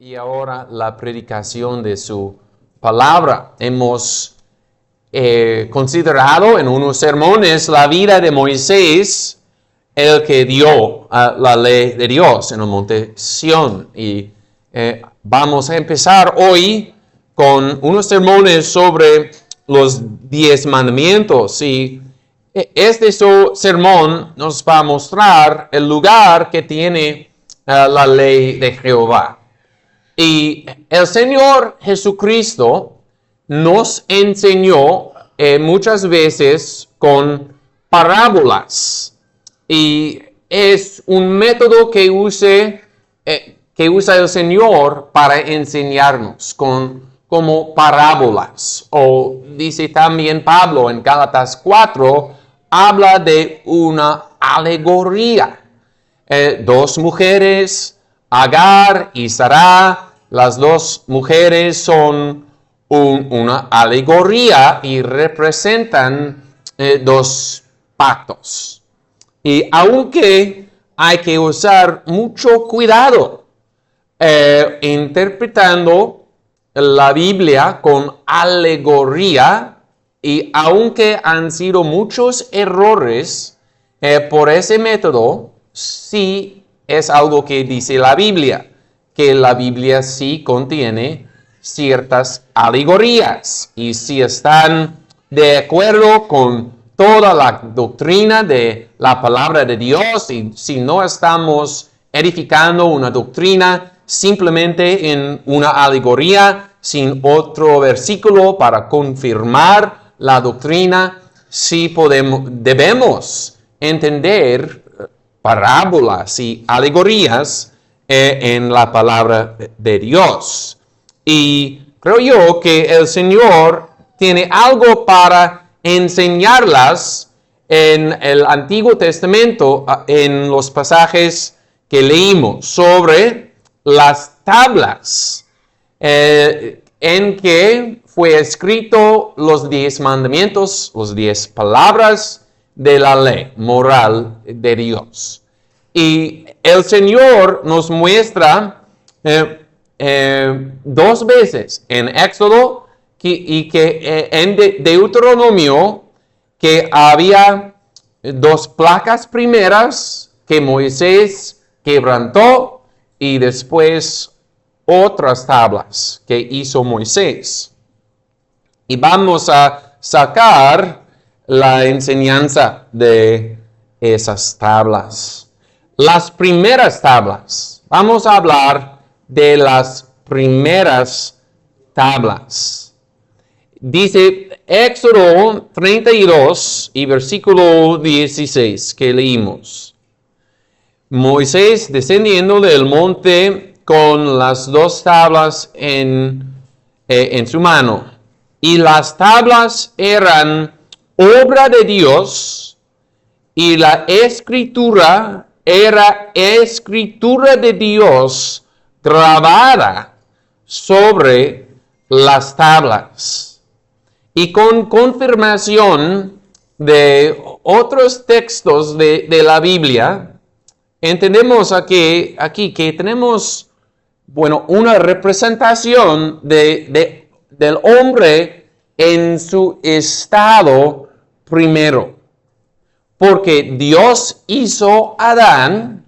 Y ahora la predicación de su palabra. Hemos considerado en unos sermones la vida de Moisés, el que dio la ley de Dios en el monte Sión. Y vamos a empezar hoy con unos sermones sobre los 10 mandamientos. Y este sermón nos va a mostrar el lugar que tiene la ley de Jehová. Y el Señor Jesucristo nos enseñó muchas veces con parábolas. Y es un método que usa el Señor para enseñarnos como parábolas. O dice también Pablo en Gálatas 4, habla de una alegoría. 2 mujeres, Agar y Sará, las 2 mujeres son una alegoría y representan 2 pactos. Y aunque hay que usar mucho cuidado interpretando la Biblia con alegoría, y aunque han sido muchos errores por ese método, sí es algo que dice la Biblia, que la Biblia sí contiene ciertas alegorías. Y si están de acuerdo con toda la doctrina de la palabra de Dios, y si no estamos edificando una doctrina simplemente en una alegoría, sin otro versículo para confirmar la doctrina, sí debemos entender parábolas y alegorías en la palabra de Dios. Y creo yo que el Señor tiene algo para enseñarlas en el Antiguo Testamento, en los pasajes que leímos sobre las tablas en que fue escrito los 10 mandamientos, los 10 palabras de la ley moral de Dios. Y el Señor nos muestra 2 veces en Éxodo y en Deuteronomio que había 2 placas primeras que Moisés quebrantó y después otras tablas que hizo Moisés. Y vamos a sacar la enseñanza de esas tablas. Las primeras tablas. Vamos a hablar de las primeras tablas. Dice Éxodo 32 y versículo 16 que leímos. Moisés descendiendo del monte con las 2 tablas en su mano. Y las tablas eran obra de Dios, y la escritura era escritura de Dios grabada sobre las tablas. Y con confirmación de otros textos de la Biblia, entendemos aquí que tenemos, una representación del hombre en su estado primero. Porque Dios hizo a Adán.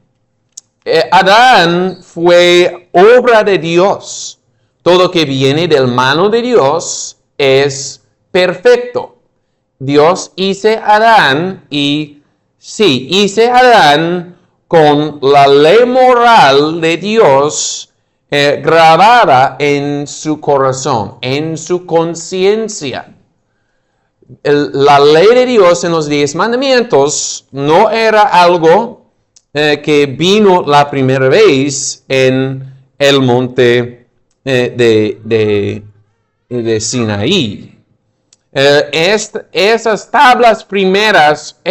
Adán fue obra de Dios. Todo que viene del mano de Dios es perfecto. Dios hizo a Adán y sí, hizo a Adán con la ley moral de Dios grabada en su corazón, en su conciencia. La ley de Dios en los 10 mandamientos no era algo que vino la primera vez en el monte de Sinaí. Esas tablas primeras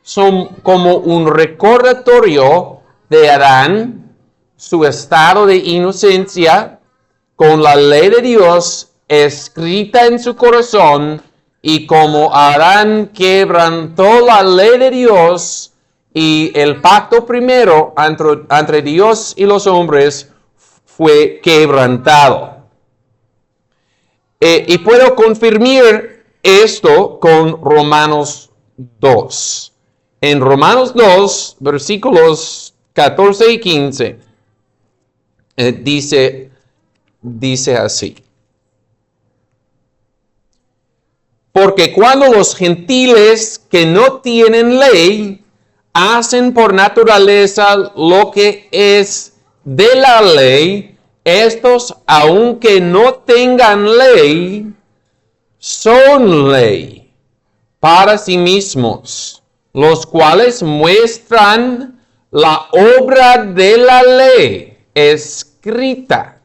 son como un recordatorio de Adán, su estado de inocencia, con la ley de Dios escrita en su corazón, y como Adán quebrantó la ley de Dios y el pacto primero entre Dios y los hombres fue quebrantado. Y puedo confirmar esto con Romanos 2. En Romanos 2, versículos 14 y 15, dice así. Porque cuando los gentiles que no tienen ley hacen por naturaleza lo que es de la ley, estos, aunque no tengan ley, son ley para sí mismos, los cuales muestran la obra de la ley escrita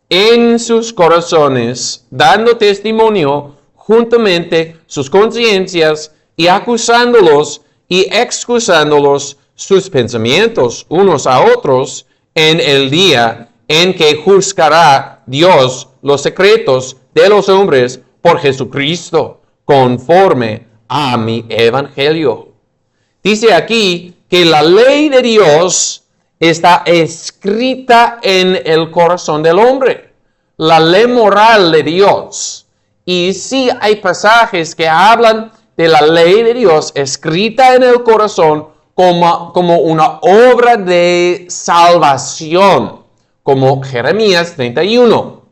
en sus corazones, dando testimonio juntamente sus conciencias y acusándolos y excusándolos sus pensamientos unos a otros en el día en que juzgará Dios los secretos de los hombres por Jesucristo, conforme a mi evangelio. Dice aquí que la ley de Dios está escrita en el corazón del hombre, la ley moral de Dios. Y sí hay pasajes que hablan de la ley de Dios escrita en el corazón como una obra de salvación, como Jeremías 31.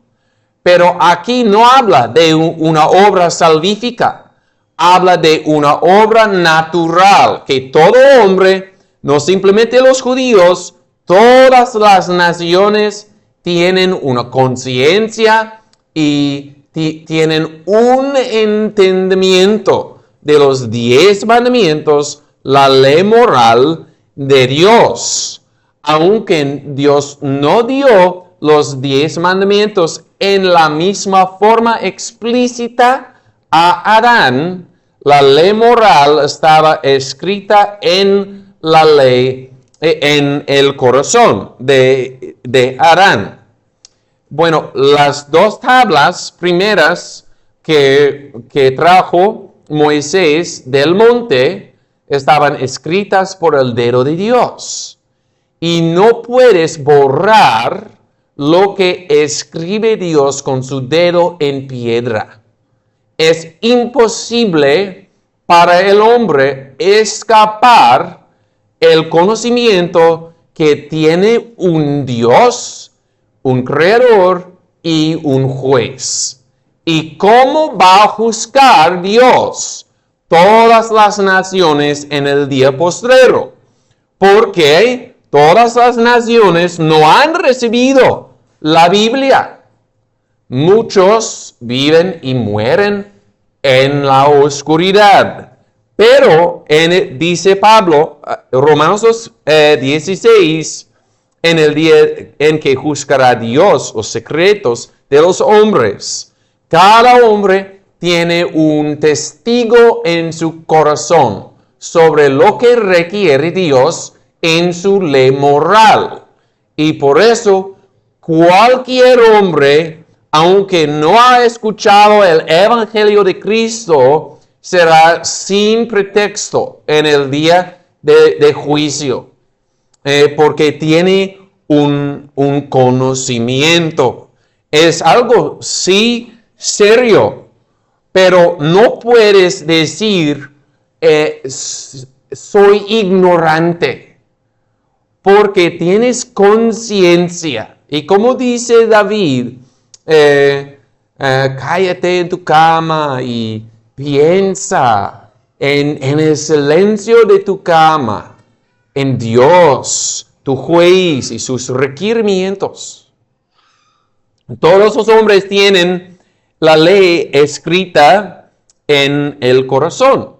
Pero aquí no habla de una obra salvífica, habla de una obra natural, que todo hombre, no simplemente los judíos, todas las naciones tienen una conciencia y tienen un entendimiento de los 10 mandamientos, la ley moral de Dios. Aunque Dios no dio los 10 mandamientos en la misma forma explícita a Adán, la ley moral estaba escrita en la ley, en el corazón de Adán. Bueno, las 2 tablas primeras que trajo Moisés del monte estaban escritas por el dedo de Dios. Y no puedes borrar lo que escribe Dios con su dedo en piedra. Es imposible para el hombre escapar el conocimiento que tiene un Dios, un creador y un juez. ¿Y cómo va a juzgar Dios todas las naciones en el día postrero? Porque todas las naciones no han recibido la Biblia. Muchos viven y mueren en la oscuridad. Pero, dice Pablo, Romanos 2:16, en el día en que juzgará Dios los secretos de los hombres, cada hombre tiene un testigo en su corazón sobre lo que requiere Dios en su ley moral. Y por eso, cualquier hombre, aunque no ha escuchado el evangelio de Cristo, será sin pretexto en el día de juicio. Porque tiene un conocimiento. Es algo, sí, serio, pero no puedes decir, soy ignorante, porque tienes conciencia. Y como dice David, cállate en tu cama y piensa en el silencio de tu cama, en Dios, tu juez y sus requerimientos. Todos los hombres tienen la ley escrita en el corazón.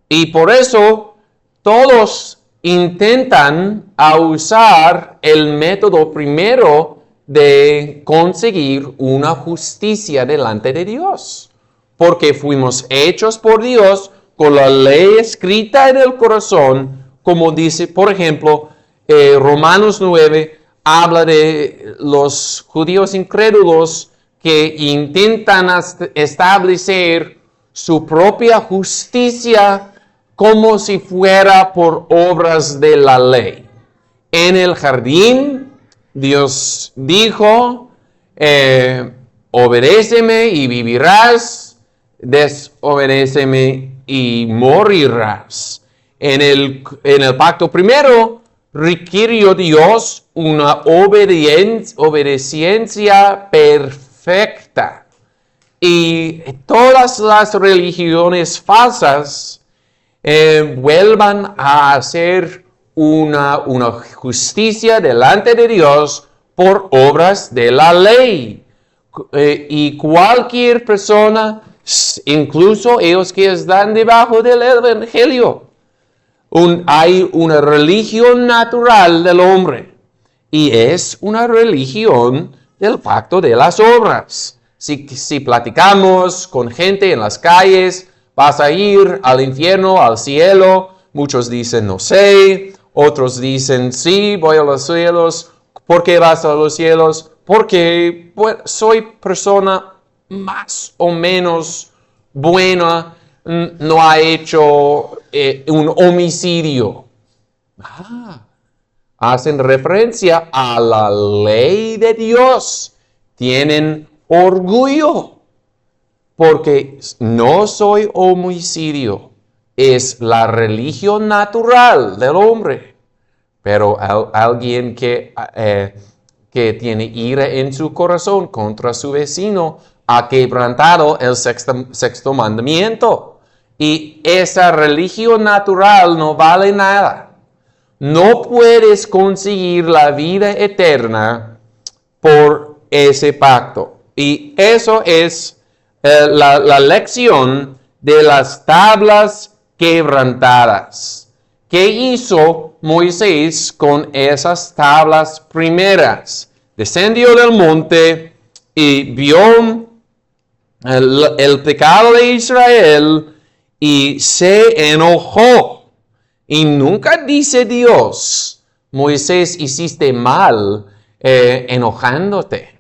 Y por eso todos intentan usar el método primero de conseguir una justicia delante de Dios. Porque fuimos hechos por Dios con la ley escrita en el corazón, como dice, por ejemplo, Romanos 9 habla de los judíos incrédulos que intentan establecer su propia justicia como si fuera por obras de la ley. En el jardín Dios dijo, obedéceme y vivirás, desobedéceme y morirás. En el pacto primero, requirió Dios una obediencia perfecta. Y todas las religiones falsas vuelvan a hacer una justicia delante de Dios por obras de la ley. Y cualquier persona, incluso ellos que están debajo del Evangelio, hay una religión natural del hombre. Y es una religión del pacto de las obras. Si platicamos con gente en las calles, vas a ir al infierno, al cielo. Muchos dicen no sé, otros dicen sí, voy a los cielos. ¿Por qué vas a los cielos? Porque soy persona más o menos buena, no ha hecho un homicidio. Hacen referencia a la ley de Dios. Tienen orgullo, porque no soy homicidio, es la religión natural del hombre. Pero alguien que tiene ira en su corazón contra su vecino ha quebrantado el sexto mandamiento. Y esa religión natural no vale nada. No puedes conseguir la vida eterna por ese pacto. Y eso es la lección de las tablas quebrantadas. ¿Qué hizo Moisés con esas tablas primeras? Descendió del monte y vio el pecado de Israel y se enojó. Y nunca dice Dios, Moisés, hiciste mal enojándote.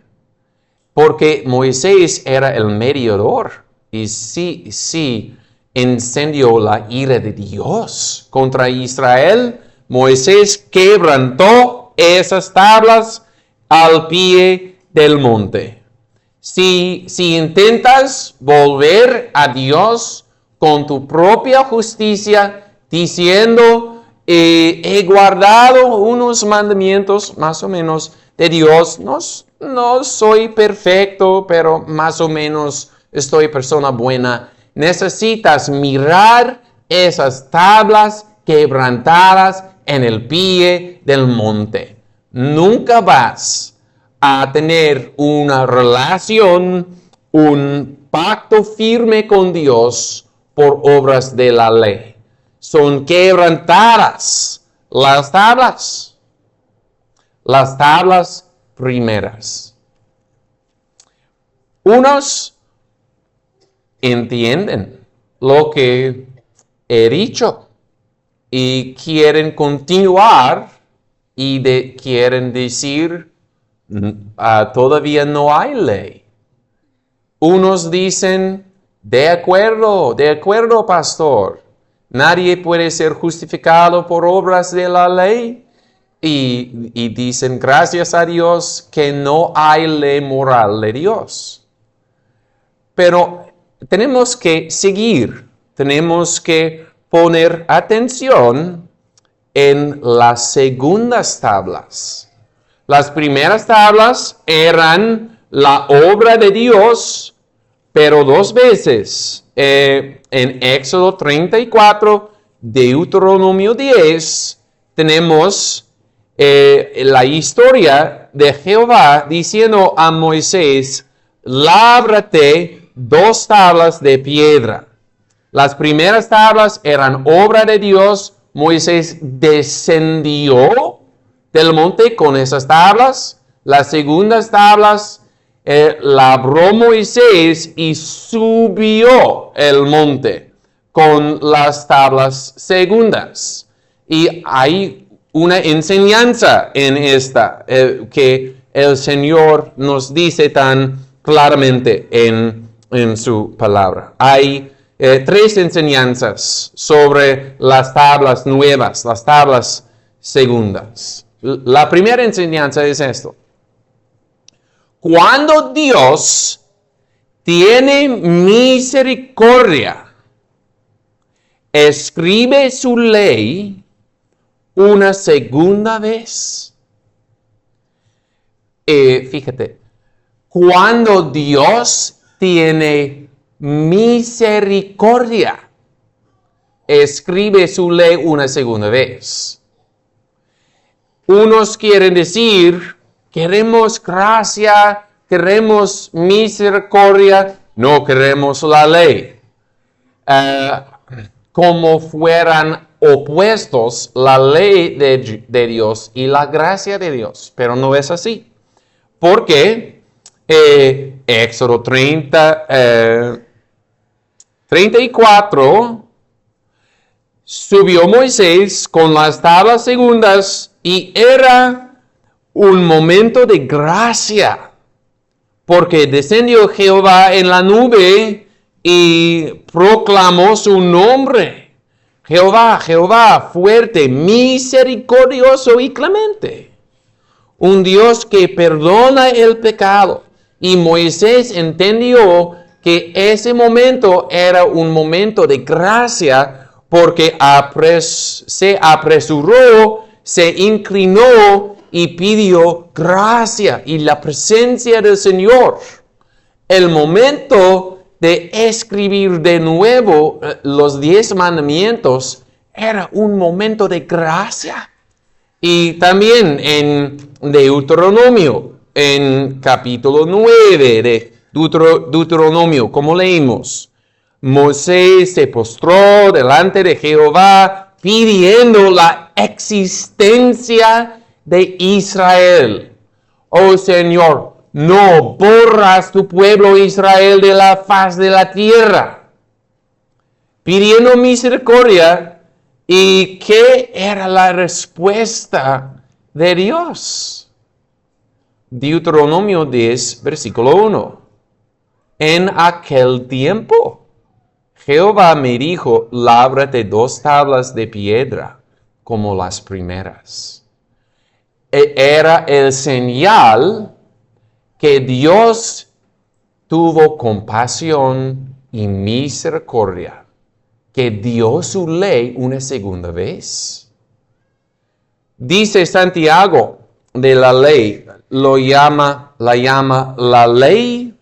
Porque Moisés era el mediador y sí encendió la ira de Dios contra Israel. Moisés quebrantó esas tablas al pie del monte. Si intentas volver a Dios con tu propia justicia, diciendo, he guardado unos mandamientos más o menos de Dios, no soy perfecto, pero más o menos estoy persona buena. Necesitas mirar esas tablas quebrantadas en el pie del monte. Nunca vas a tener una relación, un pacto firme con Dios por obras de la ley. Son quebrantadas las tablas primeras. Unos entienden lo que he dicho y quieren continuar y quieren decir, todavía no hay ley. Unos dicen, de acuerdo, pastor. Nadie puede ser justificado por obras de la ley. Y dicen, gracias a Dios que no hay ley moral de Dios. Pero tenemos que seguir, tenemos que poner atención en las segundas tablas. Las primeras tablas eran la obra de Dios, pero dos veces. En Éxodo 34, Deuteronomio 10, tenemos la historia de Jehová diciendo a Moisés, lábrate 2 tablas de piedra. Las primeras tablas eran obra de Dios. Moisés descendió del monte con esas tablas. Las segundas tablas labró Moisés y subió el monte con las tablas segundas. Y hay una enseñanza en esta que el Señor nos dice tan claramente en su palabra. Hay 3 enseñanzas sobre las tablas nuevas, las tablas segundas. La primera enseñanza es esto. Cuando Dios tiene misericordia, escribe su ley una segunda vez. Fíjate, cuando Dios tiene misericordia, escribe su ley una segunda vez. Unos quieren decir, queremos gracia, queremos misericordia, no queremos la ley. Como fueran opuestos la ley de Dios y la gracia de Dios. Pero no es así. Porque Éxodo 34, subió Moisés con las tablas segundas y era un momento de gracia, porque descendió Jehová en la nube y proclamó su nombre. Jehová, Jehová, fuerte, misericordioso y clemente. Un Dios que perdona el pecado. Y Moisés entendió que ese momento era un momento de gracia porque se apresuró, se inclinó y pidió gracia y la presencia del Señor. El momento de escribir de nuevo los 10 mandamientos era un momento de gracia. Y también en Deuteronomio, en capítulo 9 de Deuteronomio, como leímos, Moisés se postró delante de Jehová pidiendo la existencia de Israel. Oh Señor, no borras tu pueblo Israel de la faz de la tierra. Pidiendo misericordia. ¿Y qué era la respuesta de Dios? Deuteronomio 10, versículo 1. En aquel tiempo, Jehová me dijo, lábrate 2 tablas de piedra, como las primeras. Era el señal que Dios tuvo compasión y misericordia, que dio su ley una segunda vez. Dice Santiago de la ley, la llama la ley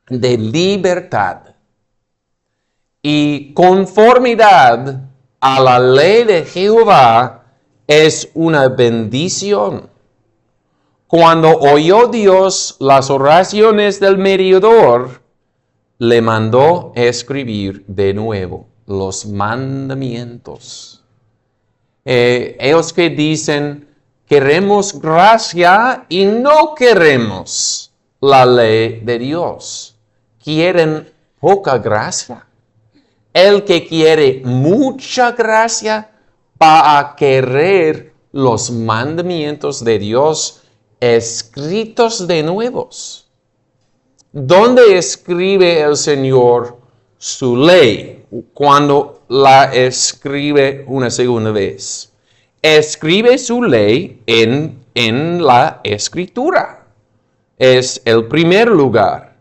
de libertad. Y conformidad a la ley de Jehová es una bendición. Cuando oyó Dios las oraciones del mediador, le mandó escribir de nuevo los mandamientos. Ellos que dicen, queremos gracia y no queremos la ley de Dios. Quieren poca gracia. El que quiere mucha gracia va a querer los mandamientos de Dios escritos de nuevos. ¿Dónde escribe el Señor su ley cuando la escribe una segunda vez? Escribe su ley en la Escritura. Es el primer lugar.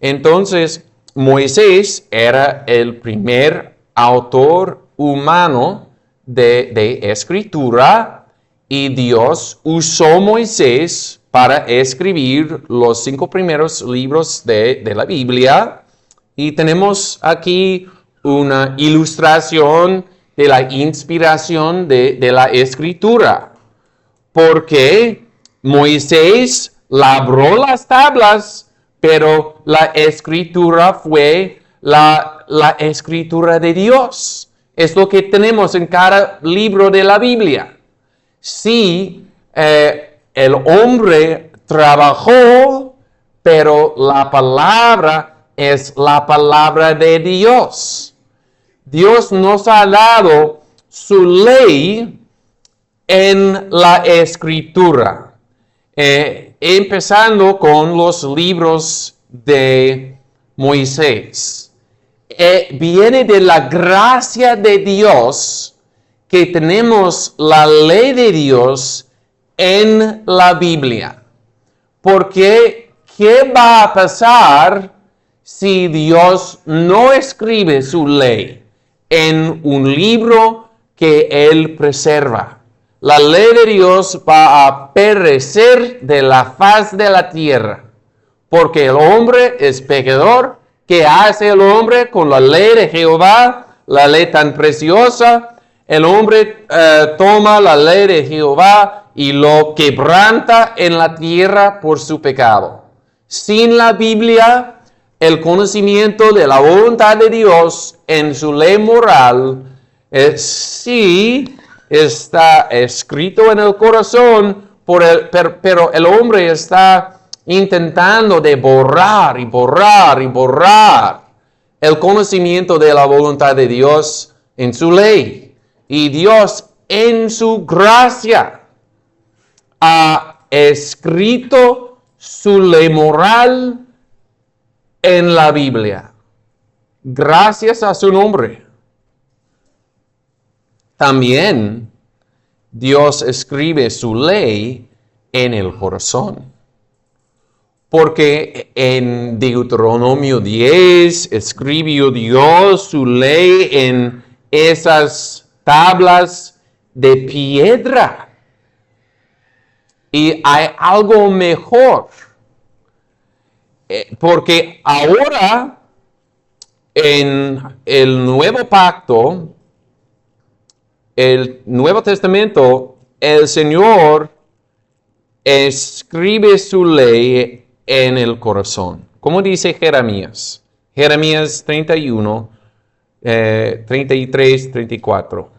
Entonces, Moisés era el primer autor humano de Escritura y Dios usó Moisés para escribir los 5 primeros libros de la Biblia. Y tenemos aquí una ilustración de la inspiración de la Escritura. Porque Moisés labró las tablas, pero la Escritura fue la Escritura de Dios. Es lo que tenemos en cada libro de la Biblia. Sí, el hombre trabajó, pero la palabra es la palabra de Dios. Dios nos ha dado su ley en la Escritura, empezando con los libros de Moisés. Viene de la gracia de Dios que tenemos la ley de Dios en la Biblia. Porque, ¿qué va a pasar si Dios no escribe su ley en un libro que Él preserva? La ley de Dios va a perecer de la faz de la tierra. Porque el hombre es pecador. ¿Qué hace el hombre con la ley de Jehová? La ley tan preciosa. El hombre toma la ley de Jehová y lo quebranta en la tierra por su pecado. Sin la Biblia, el conocimiento de la voluntad de Dios en su ley moral, sí está escrito en el corazón, pero el hombre está intentando de borrar y borrar y borrar el conocimiento de la voluntad de Dios en su ley. Y Dios en su gracia ha escrito su ley moral en la Biblia. Gracias a su nombre. También Dios escribe su ley en el corazón. Porque en Deuteronomio 10 escribió Dios su ley en esas tablas de piedra. Y hay algo mejor. Porque ahora en el Nuevo Pacto, el Nuevo Testamento, el Señor escribe su ley en el corazón. Como dice Jeremías. Jeremías 31, 33, 34.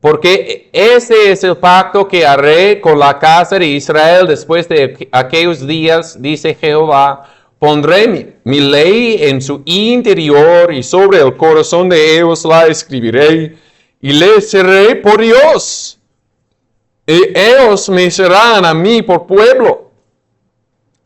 Porque ese es el pacto que haré con la casa de Israel después de aquellos días, dice Jehová. Pondré mi ley en su interior y sobre el corazón de ellos la escribiré y les seré por Dios. Y ellos me serán a mí por pueblo.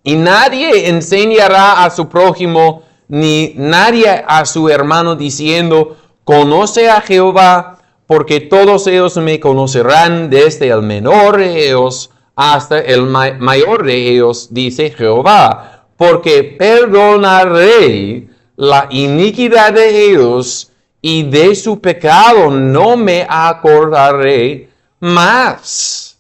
Y nadie enseñará a su prójimo ni nadie a su hermano diciendo, conoce a Jehová, porque todos ellos me conocerán desde el menor de ellos hasta el mayor de ellos, dice Jehová. Porque perdonaré la iniquidad de ellos y de su pecado no me acordaré más.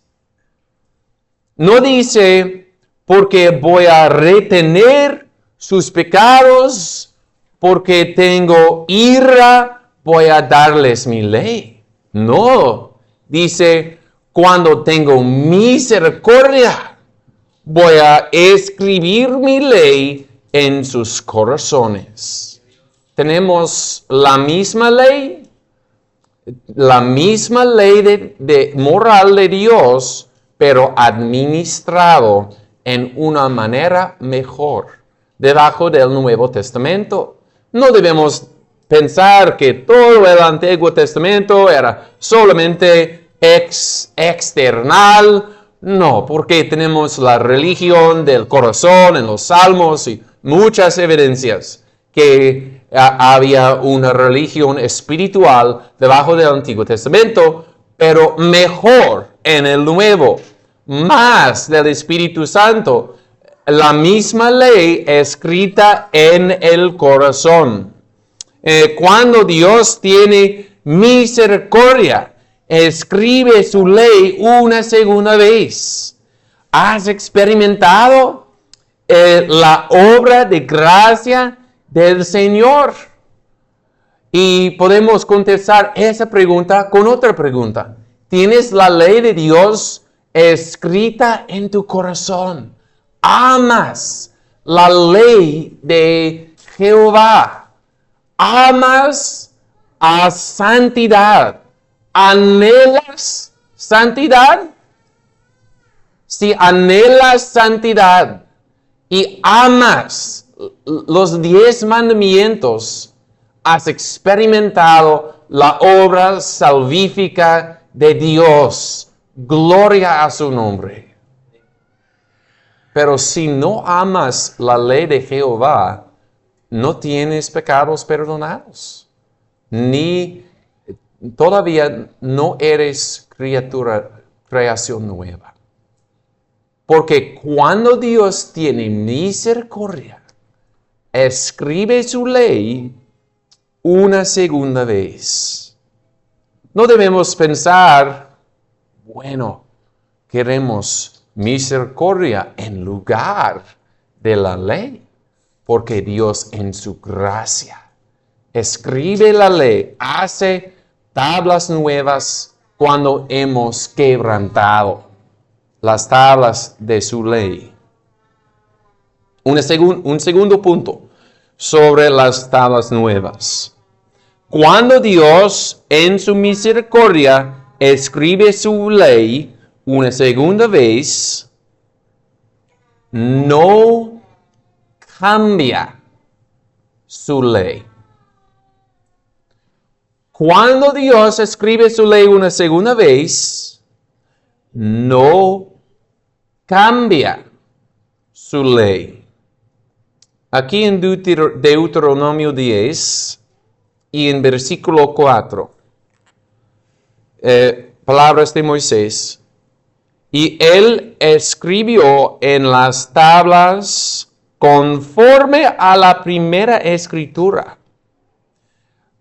No dice, porque voy a retener sus pecados, porque tengo ira, voy a darles mi ley. No, dice, cuando tengo misericordia, voy a escribir mi ley en sus corazones. Tenemos la misma ley de moral de Dios, pero administrado en una manera mejor, debajo del Nuevo Testamento. No debemos pensar que todo el Antiguo Testamento era solamente external. No, porque tenemos la religión del corazón en los Salmos y muchas evidencias que había una religión espiritual debajo del Antiguo Testamento, pero mejor en el Nuevo, más del Espíritu Santo, la misma ley escrita en el corazón. Cuando Dios tiene misericordia, escribe su ley una segunda vez. ¿Has experimentado la obra de gracia del Señor? Y podemos contestar esa pregunta con otra pregunta. ¿Tienes la ley de Dios escrita en tu corazón? ¿Amas la ley de Jehová? ¿Amas a santidad? ¿Anhelas santidad? Si anhelas santidad y amas los 10 mandamientos, has experimentado la obra salvífica de Dios. Gloria a su nombre. Pero si no amas la ley de Jehová, no tienes pecados perdonados, ni todavía no eres criatura creación nueva. Porque cuando Dios tiene misericordia, escribe su ley una segunda vez. No debemos pensar, bueno, queremos misericordia en lugar de la ley, porque Dios en su gracia escribe la ley, hace tablas nuevas cuando hemos quebrantado las tablas de su ley. Un segundo punto sobre las tablas nuevas. Cuando Dios en su misericordia escribe su ley una segunda vez, no cambia su ley. Cuando Dios escribe su ley una segunda vez, no cambia su ley. Aquí en Deuteronomio 10 y en versículo 4, palabras de Moisés. Y él escribió en las tablas conforme a la primera escritura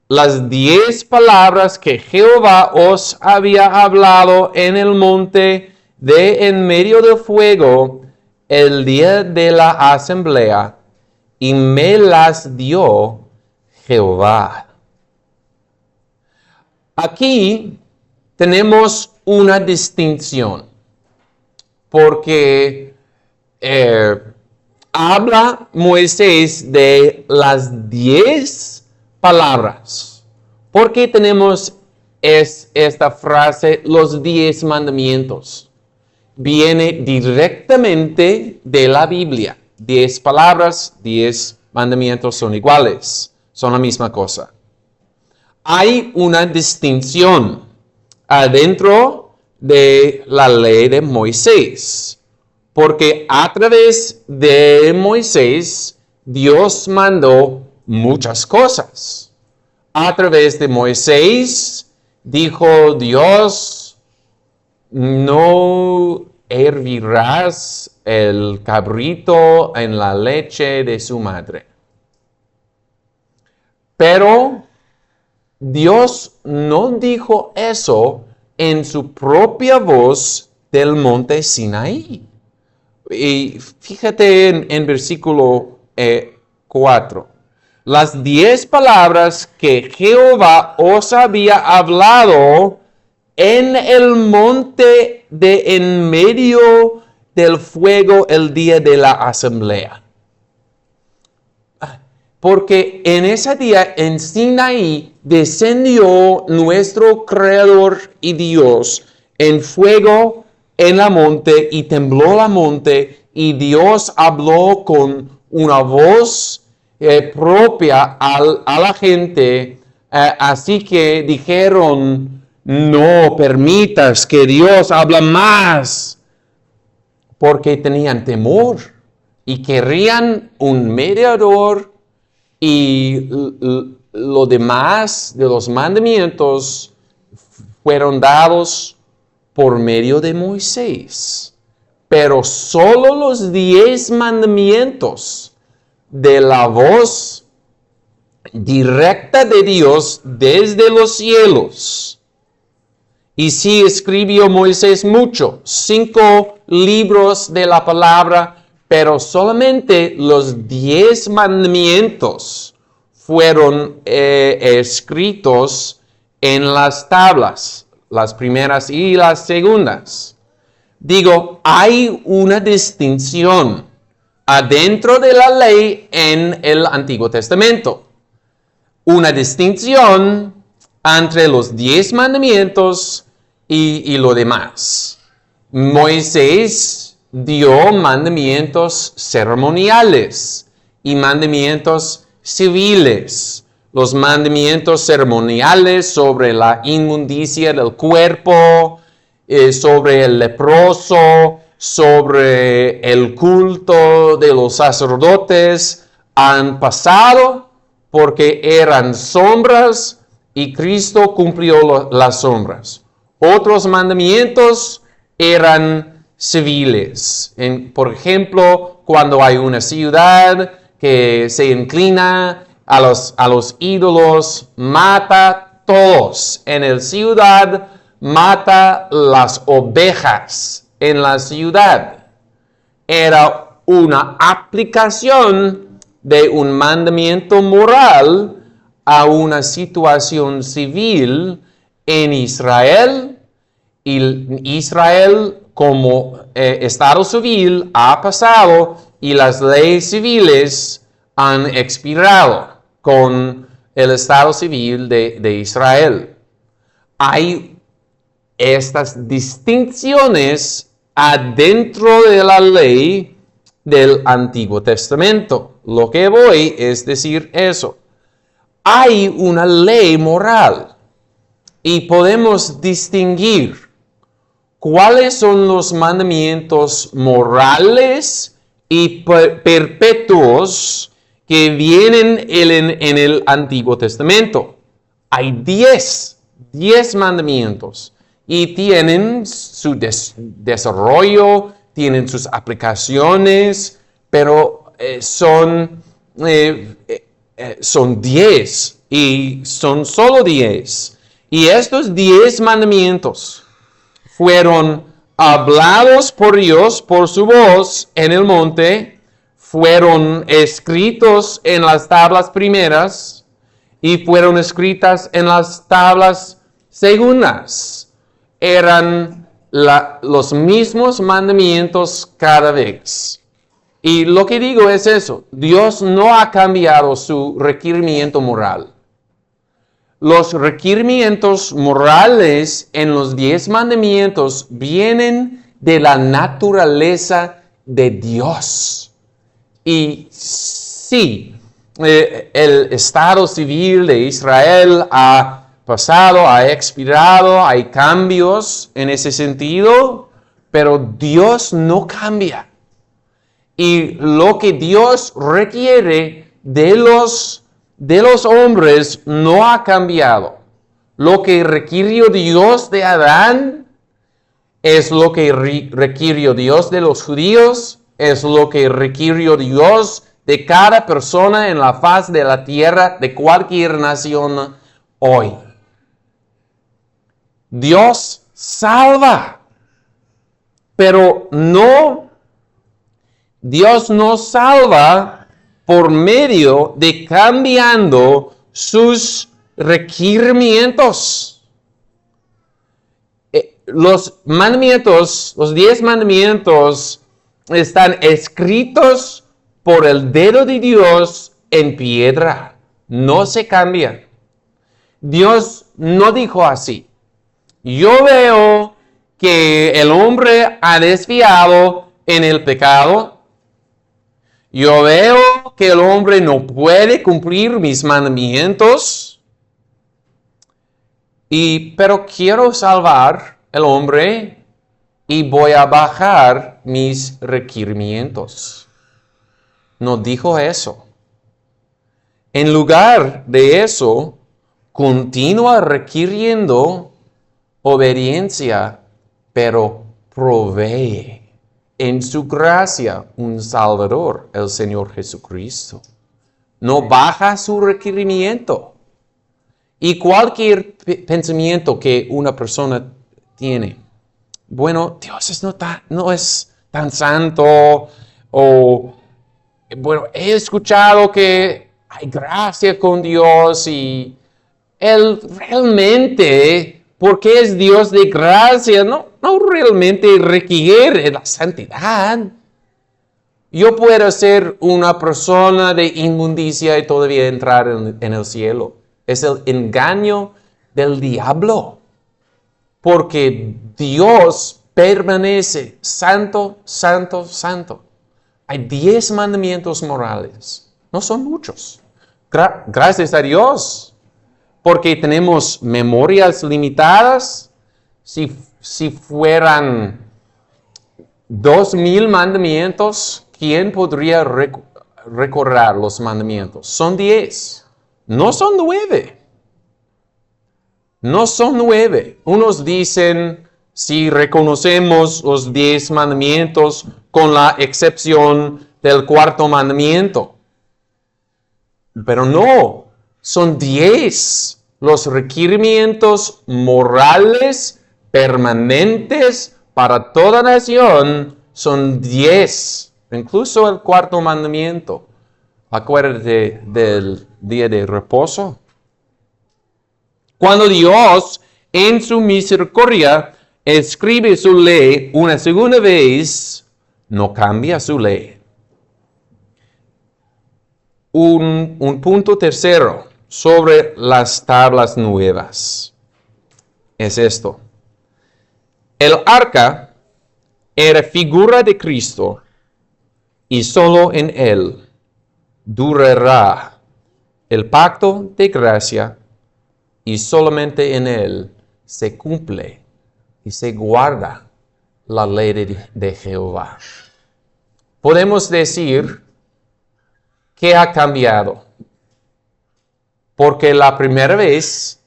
las 10 palabras que Jehová os había hablado en el monte de en medio del fuego el día de la asamblea, y me las dio Jehová. Aquí tenemos una distinción, porque habla Moisés de las 10 palabras. ¿Por qué tenemos esta frase, los 10 mandamientos? Viene directamente de la Biblia. 10 palabras, 10 mandamientos son iguales, son la misma cosa. Hay una distinción adentro de la ley de Moisés, porque a través de Moisés Dios mandó muchas cosas. A través de Moisés dijo Dios, no hervirás el cabrito en la leche de su madre. Pero Dios no dijo eso en su propia voz del monte Sinaí. Y fíjate en versículo 4. Las 10 palabras que Jehová os había hablado en el monte de en medio del fuego el día de la asamblea. Porque en ese día en Sinaí descendió nuestro Creador y Dios en fuego en la monte, y tembló la monte, y Dios habló con una voz propia a la gente, así que dijeron, no permitas que Dios hable más, porque tenían temor y querían un mediador, y lo demás de los mandamientos fueron dados por medio de Moisés. Pero solo los 10 mandamientos de la voz directa de Dios desde los cielos. Y sí escribió Moisés mucho, 5 libros de la palabra, pero solamente los 10 mandamientos fueron escritos en las tablas, las primeras y las segundas. Digo, hay una distinción adentro de la ley en el Antiguo Testamento. Una distinción entre los 10 mandamientos y lo demás. Moisés dio mandamientos ceremoniales y mandamientos civiles. Los mandamientos ceremoniales sobre la inmundicia del cuerpo, sobre el leproso, sobre el culto de los sacerdotes, han pasado porque eran sombras y Cristo cumplió las sombras. Otros mandamientos eran civiles. Por ejemplo, cuando hay una ciudad que se inclina a los ídolos, mata todos en la ciudad, mata las ovejas en la ciudad. Era una aplicación de un mandamiento moral a una situación civil en Israel. Y Israel como Estado civil ha pasado y las leyes civiles han expirado con el Estado civil de Israel. Hay estas distinciones adentro de la ley del Antiguo Testamento. Lo que voy es decir eso. Hay una ley moral y podemos distinguir cuáles son los mandamientos morales y perpetuos que vienen en el Antiguo Testamento. Hay 10 mandamientos y tienen su desarrollo, tienen sus aplicaciones, pero son 10 y son solo 10. Y estos 10 mandamientos fueron hablados por Dios por su voz en el monte, fueron escritos en las tablas primeras y fueron escritas en las tablas segundas. Eran los mismos mandamientos cada vez. Y lo que digo es eso, Dios no ha cambiado su requerimiento moral. Los requerimientos morales en los 10 mandamientos vienen de la naturaleza de Dios. Y sí, el Estado civil de Israel ha pasado, ha expirado, hay cambios en ese sentido, pero Dios no cambia. Y lo que Dios requiere de los hombres no ha cambiado. Lo que requirió Dios de Adán es lo que requirió Dios de los judíos, es lo que requirió Dios de cada persona en la faz de la tierra, de cualquier nación hoy. Dios salva, pero Dios no salva por medio de cambiando sus requerimientos. Los mandamientos, los 10 mandamientos están escritos por el dedo de Dios en piedra. No se cambian. Dios no dijo así. Yo veo que el hombre ha desviado en el pecado. Yo veo que el hombre no puede cumplir mis mandamientos. Pero quiero salvar al hombre y voy a bajar mis requerimientos. No dijo eso. En lugar de eso, continúa requiriendo obediencia, pero provee en su gracia un Salvador, el Señor Jesucristo. No baja su requerimiento. Y cualquier pensamiento que una persona tiene, bueno, Dios no es tan santo, o bueno, he escuchado que hay gracia con Dios y Él realmente, porque es Dios de gracia, no realmente requiere la santidad. Yo puedo ser una persona de inmundicia y todavía entrar en el cielo. Es el engaño del diablo. Porque Dios permanece santo, santo, santo. Hay 10 mandamientos morales. No son muchos. Gracias a Dios. Porque tenemos memorias limitadas. Si fueran 2,000 mandamientos, ¿quién podría recordar los mandamientos? Son 10. No son 9. No son 9. Unos dicen si reconocemos los 10 mandamientos con la excepción del cuarto mandamiento. Pero no, son 10 los requerimientos morales permanentes para toda nación. Son 10, incluso el cuarto mandamiento. Acuérdate del día de reposo. Cuando Dios, en su misericordia, escribe su ley una segunda vez, no cambia su ley. Un punto tercero sobre las tablas nuevas es esto. El arca era figura de Cristo y solo en él durará el pacto de gracia y solamente en él se cumple y se guarda la ley de Jehová. Podemos decir que ha cambiado, porque la primera vez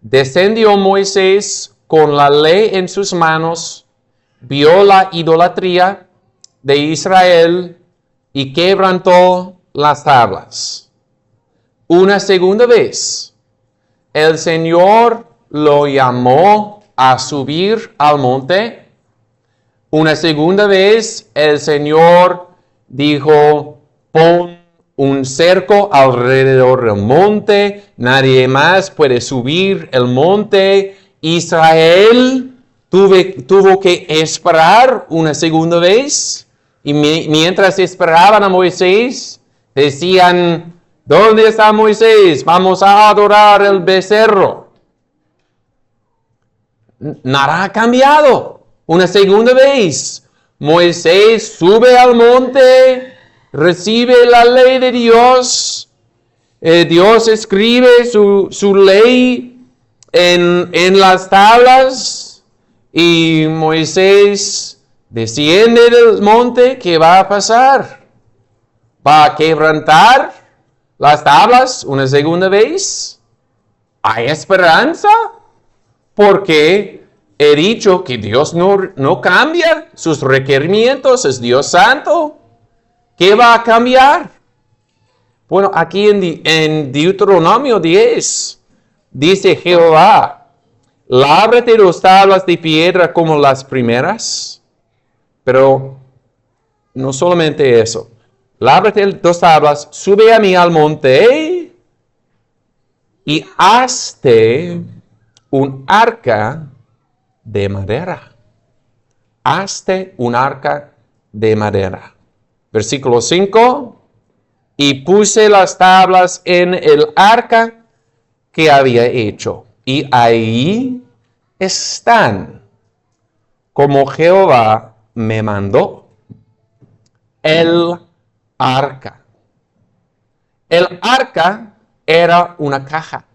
descendió Moisés con la ley en sus manos, vio la idolatría de Israel y quebrantó las tablas. Una segunda vez, el Señor lo llamó a subir al monte. Una segunda vez, el Señor dijo, pon un cerco alrededor del monte, nadie más puede subir el monte. Israel tuvo que esperar una segunda vez, y mientras esperaban a Moisés, decían, ¿dónde está Moisés? Vamos a adorar el becerro. Nada ha cambiado. Una segunda vez, Moisés sube al monte, recibe la ley de Dios. Dios escribe su ley en las tablas y Moisés desciende del monte. ¿Qué va a pasar? ¿Va a quebrantar las tablas una segunda vez? ¿Hay esperanza? Porque he dicho que Dios no cambia sus requerimientos, es Dios santo. ¿Qué va a cambiar? Bueno, aquí en Deuteronomio 10 dice Jehová, lábrate 2 tablas de piedra como las primeras. Pero no solamente eso. Lábrate 2 tablas, sube a mí al monte y hazte un arca de madera. Hazte un arca de madera. Versículo 5. Y puse las tablas en el arca que había hecho. Y ahí están, como Jehová me mandó. El arca. El arca era una caja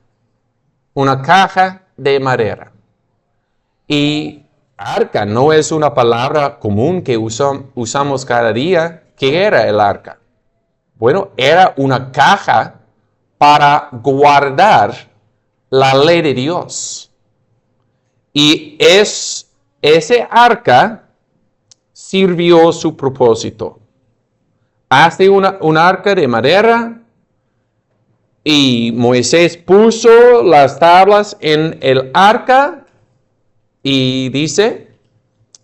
de madera. Y arca no es una palabra común que usamos cada día. ¿Qué era el arca? Bueno, era una caja para guardar la ley de Dios. Y ese arca sirvió su propósito. Hace un arca de madera y Moisés puso las tablas en el arca y dice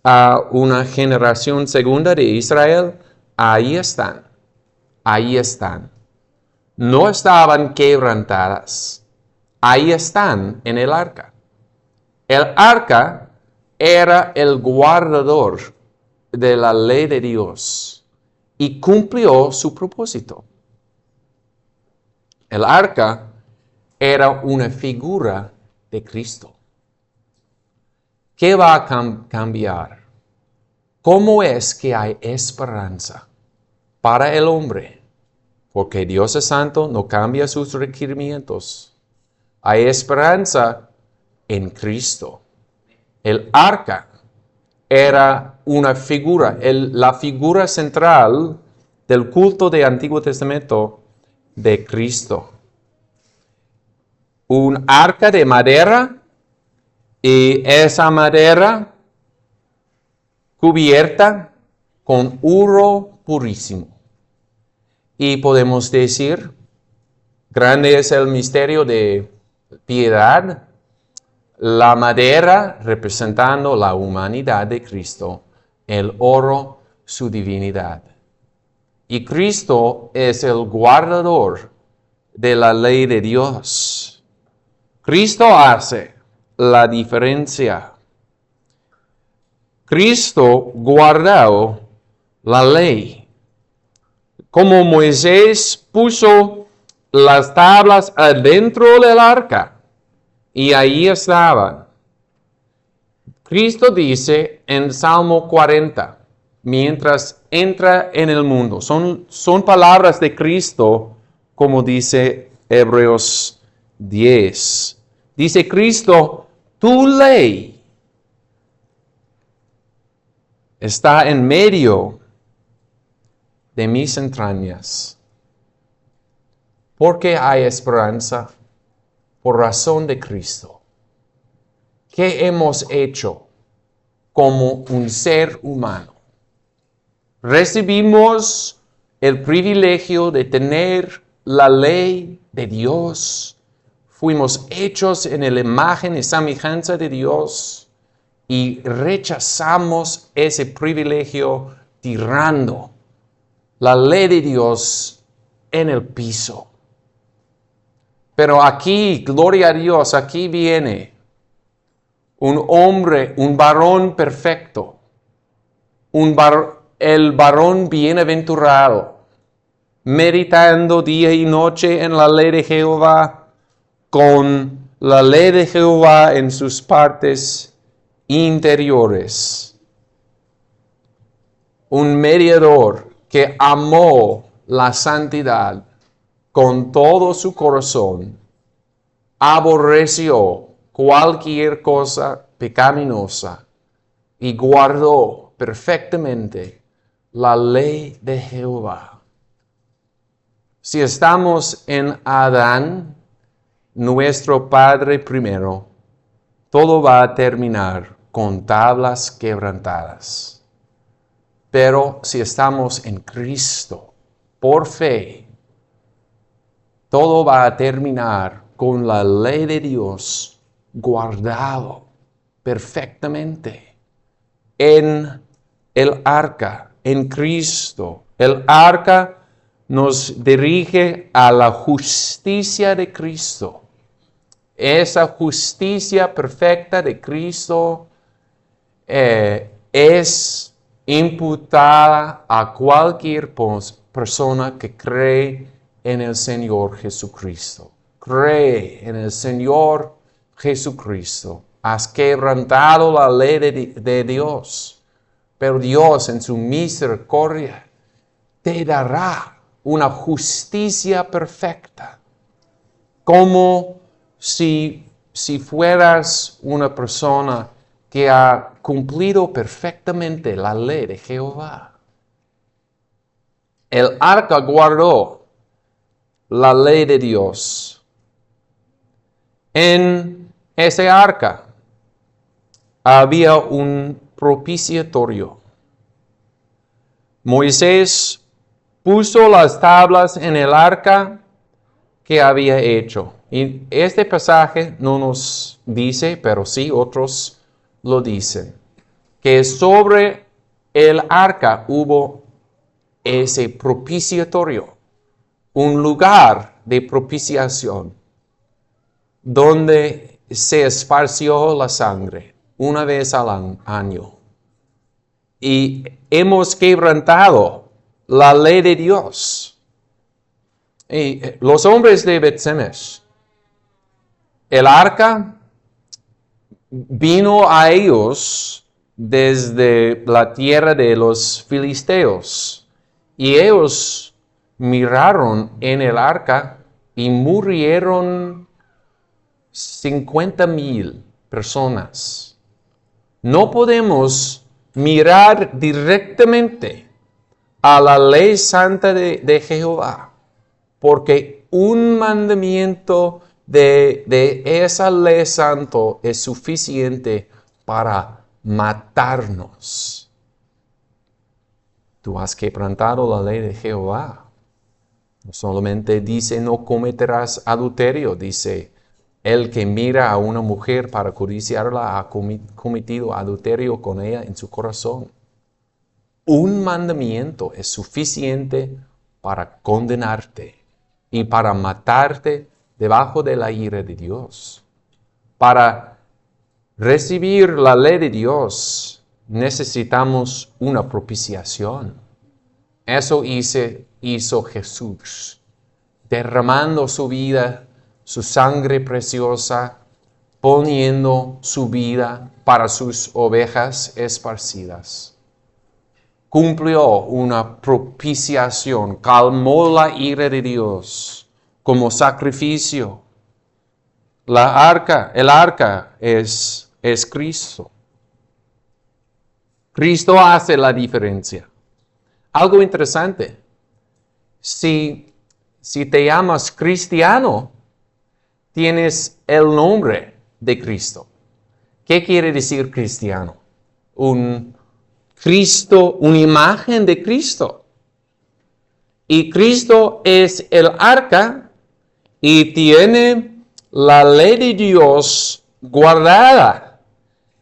a una generación segunda de Israel, ahí están. Ahí están. No estaban quebrantadas. Ahí están en el arca. El arca era el guardador de la ley de Dios y cumplió su propósito. El arca era una figura de Cristo. ¿Qué va a cambiar? ¿Cómo es que hay esperanza para el hombre? Porque Dios es santo, no cambia sus requerimientos. Hay esperanza en Cristo. El arca era una figura, la figura central del culto del Antiguo Testamento de Cristo. Un arca de madera Y esa madera cubierta con oro purísimo. Y podemos decir, grande es el misterio de piedad, la madera representando la humanidad de Cristo, el oro su divinidad. Y Cristo es el guardador de la ley de Dios. Cristo hace la diferencia. Cristo guardó la ley. Como Moisés puso las tablas adentro del arca y ahí estaban. Cristo dice en Salmo 40, mientras entra en el mundo. Son palabras de Cristo, como dice Hebreos 10. Dice Cristo, tu ley está en medio de mis entrañas. Porque hay esperanza por razón de Cristo. ¿Qué hemos hecho como un ser humano? Recibimos el privilegio de tener la ley de Dios. Fuimos hechos en la imagen y semejanza de Dios y rechazamos ese privilegio tirando la ley de Dios en el piso. Pero aquí, gloria a Dios, aquí viene un hombre, un varón perfecto, el varón bienaventurado, meditando día y noche en la ley de Jehová, con la ley de Jehová en sus partes interiores. Un mediador que amó la santidad con todo su corazón, aborreció cualquier cosa pecaminosa y guardó perfectamente la ley de Jehová. Si estamos en Adán, nuestro Padre primero, todo va a terminar con tablas quebrantadas. Pero si estamos en Cristo, por fe, todo va a terminar con la ley de Dios guardado perfectamente en el arca, en Cristo. El arca nos dirige a la justicia de Cristo. Esa justicia perfecta de Cristo es imputada a cualquier persona que cree en el Señor Jesucristo. Cree en el Señor Jesucristo. Has quebrantado la ley de Dios, pero Dios en su misericordia te dará una justicia perfecta, como si fueras una persona que ha cumplido perfectamente la ley de Jehová. El arca guardó la ley de Dios. En ese arca había un propiciatorio. Moisés puso las tablas en el arca que había hecho. Y este pasaje no nos dice, pero sí otros lo dicen, que sobre el arca hubo ese propiciatorio, un lugar de propiciación, donde se esparció la sangre una vez al año. Y hemos quebrantado la ley de Dios. Y los hombres de Bet-Semesh, el arca vino a ellos desde la tierra de los filisteos. Y ellos miraron en el arca y murieron 50,000 personas. No podemos mirar directamente a la ley santa de Jehová, porque un mandamiento de esa ley santo es suficiente para matarnos. Tú has quebrantado la ley de Jehová. No solamente dice no cometerás adulterio, dice el que mira a una mujer para codiciarla ha cometido adulterio con ella en su corazón. Un mandamiento es suficiente para condenarte y para matarte debajo de la ira de Dios. Para recibir la ley de Dios necesitamos una propiciación. Eso hizo Jesús, derramando su vida, su sangre preciosa, poniendo su vida para sus ovejas esparcidas. Cumplió una propiciación, calmó la ira de Dios como sacrificio. El arca es Cristo. Cristo hace la diferencia. Algo interesante, si te llamas cristiano, tienes el nombre de Cristo. ¿Qué quiere decir cristiano? Una imagen de Cristo. Y Cristo es el arca y tiene la ley de Dios guardada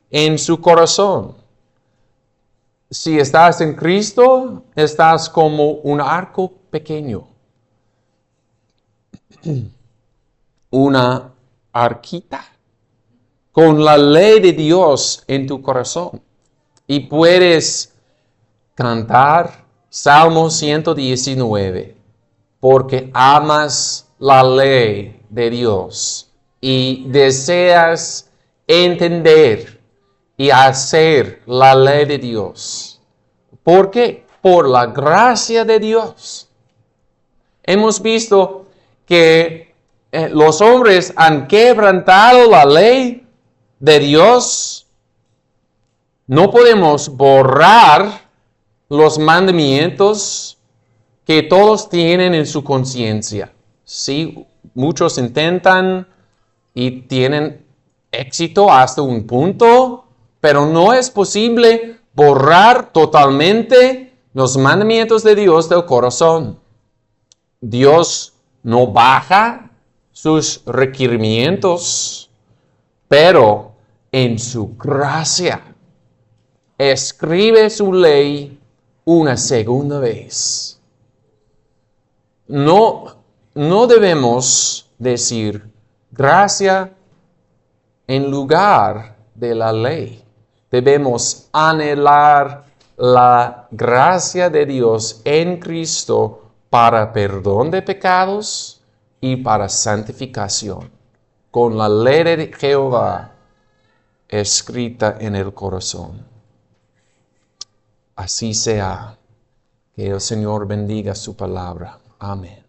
en su corazón. Si estás en Cristo, estás como un arco pequeño. Una arquita con la ley de Dios en tu corazón. Y puedes cantar Salmo 119, porque amas la ley de Dios y deseas entender y hacer la ley de Dios. ¿Por qué? Por la gracia de Dios. Hemos visto que los hombres han quebrantado la ley de Dios. No podemos borrar los mandamientos que todos tienen en su conciencia. Sí, muchos intentan y tienen éxito hasta un punto, pero no es posible borrar totalmente los mandamientos de Dios del corazón. Dios no baja sus requerimientos, pero en su gracia escribe su ley una segunda vez. No debemos decir gracia en lugar de la ley. Debemos anhelar la gracia de Dios en Cristo para perdón de pecados y para santificación, con la ley de Jehová escrita en el corazón. Así sea. Que el Señor bendiga su palabra. Amén.